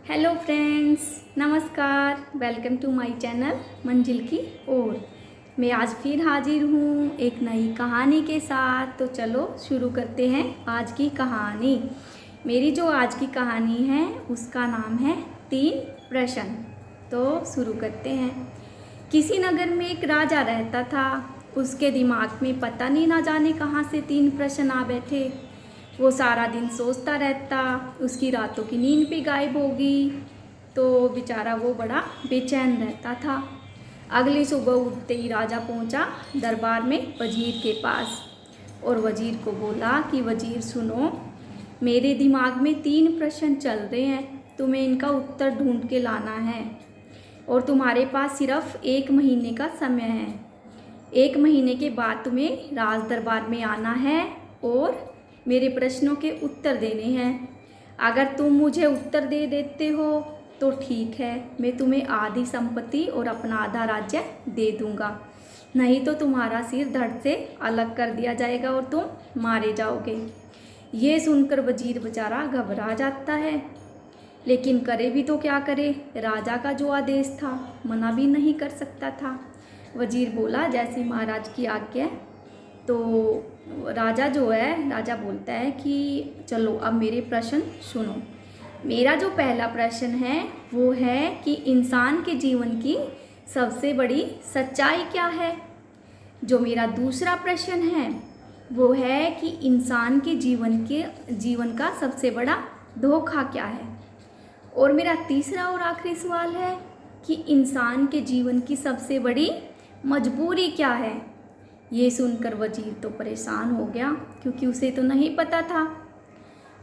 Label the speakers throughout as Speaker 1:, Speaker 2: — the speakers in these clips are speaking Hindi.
Speaker 1: हेलो फ्रेंड्स, नमस्कार। वेलकम टू माय चैनल मंजिल की ओर। मैं आज फिर हाजिर हूँ एक नई कहानी के साथ। तो चलो शुरू करते हैं आज की कहानी। मेरी जो आज की कहानी है उसका नाम है 3 प्रश्न। तो शुरू करते हैं। किसी नगर में एक राजा रहता था। उसके दिमाग में पता नहीं ना जाने कहाँ से 3 प्रश्न आ बैठे। वो सारा दिन सोचता रहता, उसकी रातों की नींद भी गायब होगी। तो बेचारा वो बड़ा बेचैन रहता था। अगली सुबह उठते ही राजा पहुंचा दरबार में वजीर के पास और वजीर को बोला कि वजीर सुनो, मेरे दिमाग में 3 प्रश्न चल रहे हैं, तुम्हें इनका उत्तर ढूंढ के लाना है और तुम्हारे पास सिर्फ 1 महीने का समय है। 1 महीने के बाद तुम्हें राज दरबार में आना है और मेरे प्रश्नों के उत्तर देने हैं। अगर तुम मुझे उत्तर दे देते हो तो ठीक है, मैं तुम्हें आधी संपत्ति और अपना आधा राज्य दे दूंगा, नहीं तो तुम्हारा सिर धड़ से अलग कर दिया जाएगा और तुम मारे जाओगे। ये सुनकर वजीर बेचारा घबरा जाता है, लेकिन करे भी तो क्या करे, राजा का जो आदेश था मना भी नहीं कर सकता था। वजीर बोला जैसी महाराज की आज्ञा। तो राजा बोलता है कि चलो अब मेरे प्रश्न सुनो। मेरा जो पहला प्रश्न है वो है कि इंसान के जीवन की सबसे बड़ी सच्चाई क्या है। जो मेरा दूसरा प्रश्न है वो है कि इंसान के जीवन का सबसे बड़ा धोखा क्या है। और मेरा तीसरा और आखिरी सवाल है कि इंसान के जीवन की सबसे बड़ी मजबूरी क्या है। ये सुनकर वजीर तो परेशान हो गया, क्योंकि उसे तो नहीं पता था।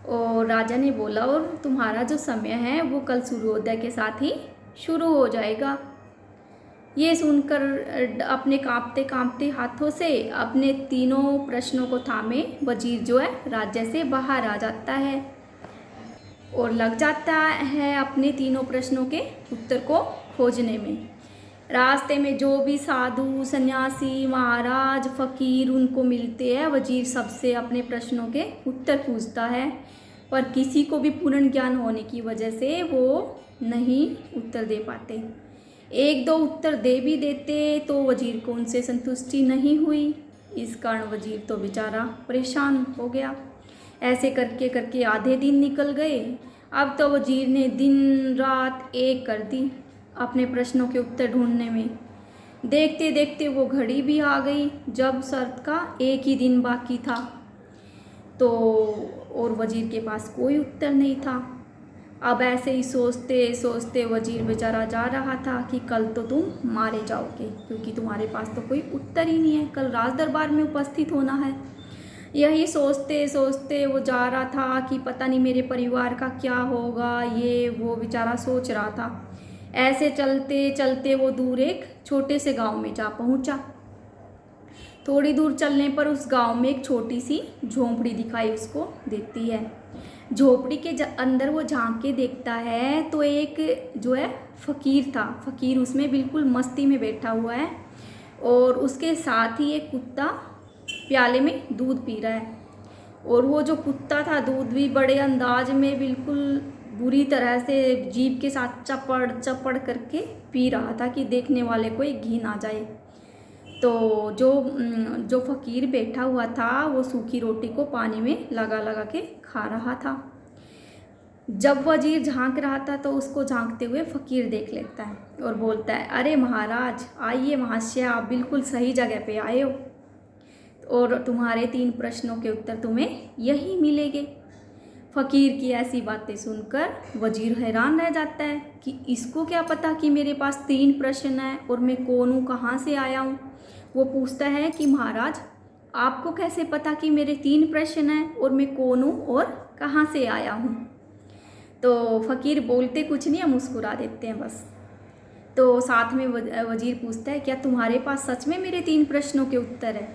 Speaker 1: और राजा ने बोला और तुम्हारा जो समय है वो कल सूर्योदय के साथ ही शुरू हो जाएगा। ये सुनकर अपने कांपते कांपते हाथों से अपने तीनों प्रश्नों को थामे वजीर जो है राज्य से बाहर आ जाता है और लग जाता है अपने तीनों प्रश्नों के उत्तर को खोजने में। रास्ते में जो भी साधु, सन्यासी, महाराज, फकीर उनको मिलते हैं, वजीर सबसे अपने प्रश्नों के उत्तर पूछता है, पर किसी को भी पूर्ण ज्ञान होने की वजह से वो नहीं उत्तर दे पाते। 1-2 उत्तर दे भी देते तो वजीर को उनसे संतुष्टि नहीं हुई। इस कारण वजीर तो बेचारा परेशान हो गया। ऐसे करके करके आधे दिन निकल गए। अब तो वजीर ने दिन रात एक कर दी अपने प्रश्नों के उत्तर ढूंढने में। देखते देखते वो घड़ी भी आ गई जब शर्त का 1 ही दिन बाकी था। तो और वजीर के पास कोई उत्तर नहीं था। अब ऐसे ही सोचते सोचते वजीर बेचारा जा रहा था कि कल तो तुम मारे जाओगे, क्योंकि तुम्हारे पास तो कोई उत्तर ही नहीं है, कल राज दरबार में उपस्थित होना है। यही सोचते सोचते वो जा रहा था कि पता नहीं मेरे परिवार का क्या होगा, ये वो बेचारा सोच रहा था। ऐसे चलते चलते वो दूर एक छोटे से गांव में जा पहुंचा। थोड़ी दूर चलने पर उस गांव में एक छोटी सी झोंपड़ी दिखाई उसको देती है। झोंपड़ी के अंदर वो झांक के देखता है तो एक जो है फकीर था। फकीर उसमें बिल्कुल मस्ती में बैठा हुआ है और उसके साथ ही एक कुत्ता प्याले में दूध पी रहा है। और वो जो कुत्ता था दूध भी बड़े अंदाज में बिल्कुल बुरी तरह से जीभ के साथ चपड़ चपड़ करके पी रहा था कि देखने वाले को एक घिन आ जाए। तो जो फकीर बैठा हुआ था वो सूखी रोटी को पानी में लगा लगा के खा रहा था। जब वजीर झांक रहा था तो उसको झांकते हुए फकीर देख लेता है और बोलता है, अरे महाराज आइए महाशय, आप बिल्कुल सही जगह पे आए हो और तुम्हारे 3 प्रश्नों के उत्तर तुम्हें यही मिलेंगे। फकीर की ऐसी बातें सुनकर वजीर हैरान रह जाता है कि इसको क्या पता कि मेरे पास 3 प्रश्न हैं और मैं कौन हूँ, कहाँ से आया हूँ। वो पूछता है कि महाराज आपको कैसे पता कि मेरे 3 प्रश्न हैं और मैं कौन हूँ और कहाँ से आया हूँ। तो फकीर बोलते कुछ नहीं, मुस्कुरा देते हैं बस। तो साथ में वजीर पूछता है, क्या तुम्हारे पास सच में मेरे 3 प्रश्नों के उत्तर है।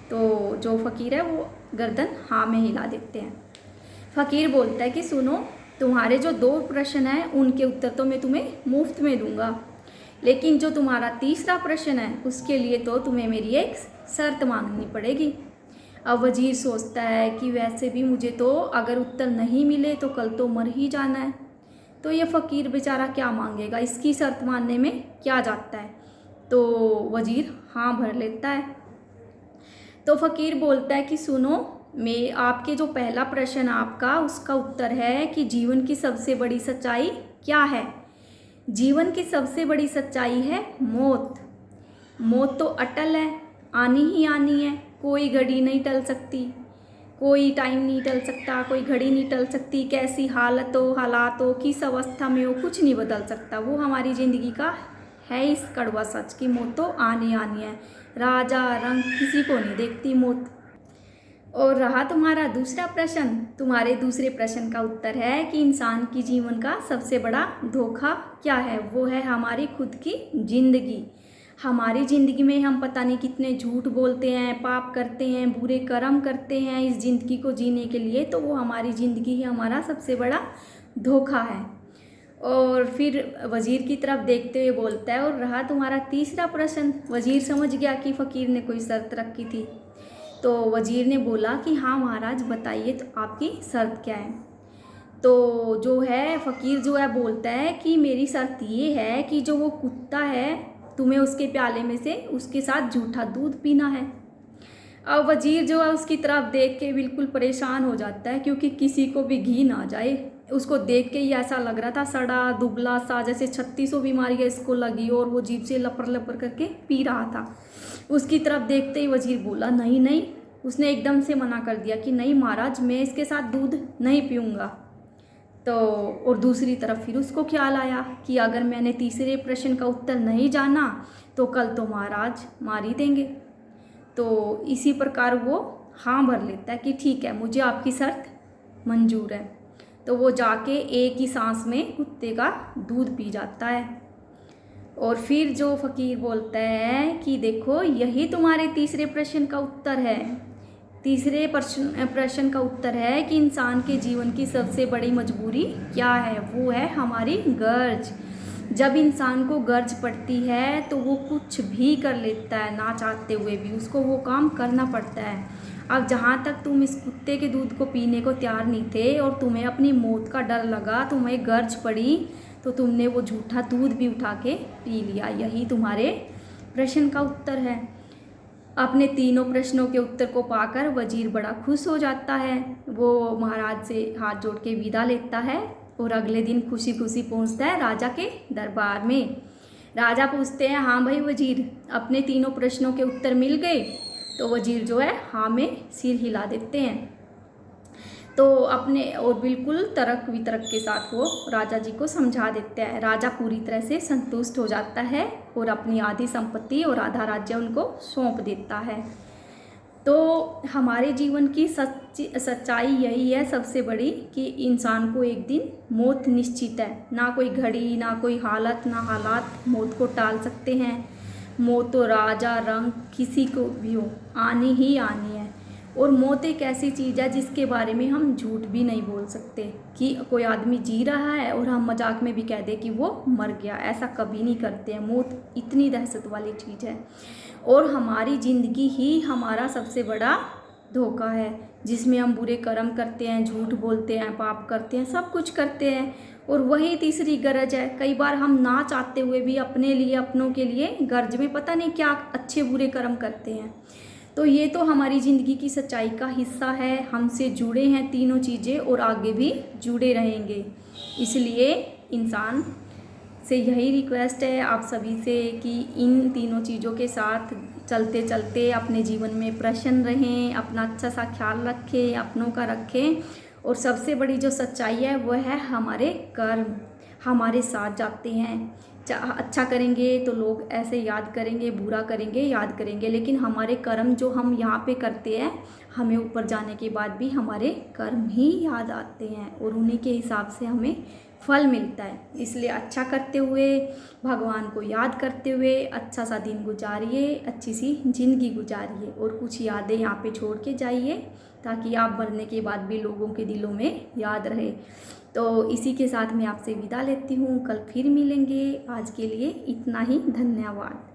Speaker 1: तो जो फकीर है वो गर्दन हाँ में हिला देते हैं। फकीर बोलता है कि सुनो, तुम्हारे जो 2 प्रश्न हैं उनके उत्तर तो मैं तुम्हें मुफ्त में दूंगा, लेकिन जो तुम्हारा तीसरा प्रश्न है उसके लिए तो तुम्हें मेरी एक शर्त मांगनी पड़ेगी। अब वजीर सोचता है कि वैसे भी मुझे तो अगर उत्तर नहीं मिले तो कल तो मर ही जाना है। तो ये फ़कीर बेचारा क्या मांगेगा, इसकी शर्त मानने में क्या जाता है। तो वज़ीर हाँ भर लेता है। तो फ़कीर बोलता है कि सुनो, मैं आपके जो पहला प्रश्न आपका, उसका उत्तर है कि जीवन की सबसे बड़ी सच्चाई क्या है। जीवन की सबसे बड़ी सच्चाई है मौत। मौत तो अटल है, आनी ही आनी है, कोई घड़ी नहीं टल सकती, कोई टाइम नहीं टल सकता, कोई घड़ी नहीं टल सकती, कैसी हालत हो, हालात हो, किस अवस्था में हो, कुछ नहीं बदल सकता। वो हमारी ज़िंदगी का है इस कड़वा सच की मौत तो आनी आनी है। राजा रंग किसी को नहीं देखती मौत। और रहा तुम्हारा दूसरा प्रश्न, तुम्हारे दूसरे प्रश्न का उत्तर है कि इंसान की जीवन का सबसे बड़ा धोखा क्या है। वो है हमारी खुद की ज़िंदगी। हमारी ज़िंदगी में हम पता नहीं कितने झूठ बोलते हैं, पाप करते हैं, बुरे कर्म करते हैं इस ज़िंदगी को जीने के लिए। तो वो हमारी ज़िंदगी ही हमारा सबसे बड़ा धोखा है। और फिर वज़ीर की तरफ देखते हुए बोलता है, और रहा तुम्हारा तीसरा प्रश्न। वज़ीर समझ गया कि फ़कीर ने कोई शर्त रखी थी। तो वज़ीर ने बोला कि हाँ महाराज बताइए, तो आपकी शर्त क्या है। तो जो है फ़कीर जो है बोलता है कि मेरी शर्त ये है कि जो वो कुत्ता है, तुम्हें उसके प्याले में से उसके साथ झूठा दूध पीना है। अब वज़ीर जो है उसकी तरफ देख के बिल्कुल परेशान हो जाता है, क्योंकि किसी को भी घी ना जाए। उसको देख के ही ऐसा लग रहा था सड़ा दुबला सा, जैसे 3600 बीमारियाँ इसको लगी और वो जीभ से लपर लपर करके पी रहा था। उसकी तरफ देखते ही वज़ीर बोला नहीं नहीं, उसने एकदम से मना कर दिया कि नहीं महाराज, मैं इसके साथ दूध नहीं पीऊँगा। तो और दूसरी तरफ फिर उसको ख्याल आया कि अगर मैंने तीसरे प्रश्न का उत्तर नहीं जाना तो कल तो महाराज मार ही देंगे। तो इसी प्रकार वो हाँ भर लेता है कि ठीक है, मुझे आपकी शर्त मंजूर है। तो वो जाके एक ही सांस में कुत्ते का दूध पी जाता है। और फिर जो फ़कीर बोलता है कि देखो, यही तुम्हारे तीसरे प्रश्न का उत्तर है। तीसरे प्रश्न का उत्तर है कि इंसान के जीवन की सबसे बड़ी मजबूरी क्या है। वो है हमारी गर्ज। जब इंसान को गर्ज पड़ती है तो वो कुछ भी कर लेता है, ना चाहते हुए भी उसको वो काम करना पड़ता है। अब जहाँ तक तुम इस कुत्ते के दूध को पीने को तैयार नहीं थे और तुम्हें अपनी मौत का डर लगा, तुम्हें गर्ज पड़ी, तो तुमने वो झूठा दूध भी उठा के पी लिया। यही तुम्हारे प्रश्न का उत्तर है। अपने तीनों प्रश्नों के उत्तर को पाकर वज़ीर बड़ा खुश हो जाता है। वो महाराज से हाथ जोड़ के विदा लेता है और अगले दिन खुशी खुशी पहुंचता है राजा के दरबार में। राजा पूछते हैं, हाँ भाई वज़ीर, अपने तीनों प्रश्नों के उत्तर मिल गए। तो वज़ीर जो है हाँ में सिर हिला देते हैं। तो अपने और बिल्कुल तर्क वितर्क के साथ वो राजा जी को समझा देते हैं। राजा पूरी तरह से संतुष्ट हो जाता है और अपनी आधी संपत्ति और आधा राज्य उनको सौंप देता है। तो हमारे जीवन की सच्चाई यही है सबसे बड़ी, कि इंसान को एक दिन मौत निश्चित है। ना कोई घड़ी, ना कोई हालत, ना हालात मौत को टाल सकते हैं। मौत तो राजा रंग किसी को भी हो, आनी ही आनी है। और मौत एक ऐसी चीज़ है जिसके बारे में हम झूठ भी नहीं बोल सकते कि कोई आदमी जी रहा है और हम मजाक में भी कह दें कि वो मर गया। ऐसा कभी नहीं करते हैं। मौत इतनी दहशत वाली चीज़ है और हमारी ज़िंदगी ही हमारा सबसे बड़ा धोखा है, जिसमें हम बुरे कर्म करते हैं, झूठ बोलते हैं, पाप करते हैं, सब कुछ करते हैं। और वही तीसरी गरज है। कई बार हम ना चाहते हुए भी अपने लिए, अपनों के लिए गर्ज में पता नहीं क्या अच्छे बुरे कर्म करते हैं। तो ये तो हमारी ज़िंदगी की सच्चाई का हिस्सा है। हमसे जुड़े हैं तीनों चीज़ें और आगे भी जुड़े रहेंगे। इसलिए इंसान से यही रिक्वेस्ट है आप सभी से कि इन तीनों चीज़ों के साथ चलते चलते अपने जीवन में प्रसन्न रहें, अपना अच्छा सा ख्याल रखें, अपनों का रखें। और सबसे बड़ी जो सच्चाई है वो है हमारे कर्म हमारे साथ जाते हैं। अच्छा करेंगे तो लोग ऐसे याद करेंगे, बुरा करेंगे याद करेंगे, लेकिन हमारे कर्म जो हम यहाँ पे करते हैं, हमें ऊपर जाने के बाद भी हमारे कर्म ही याद आते हैं और उन्हीं के हिसाब से हमें फल मिलता है। इसलिए अच्छा करते हुए, भगवान को याद करते हुए अच्छा सा दिन गुजारिए, अच्छी सी ज़िंदगी गुजारिए और कुछ यादें यहाँ पे छोड़ के जाइए, ताकि आप मरने के बाद भी लोगों के दिलों में याद रहे। तो इसी के साथ मैं आपसे विदा लेती हूँ। कल फिर मिलेंगे। आज के लिए इतना ही। धन्यवाद।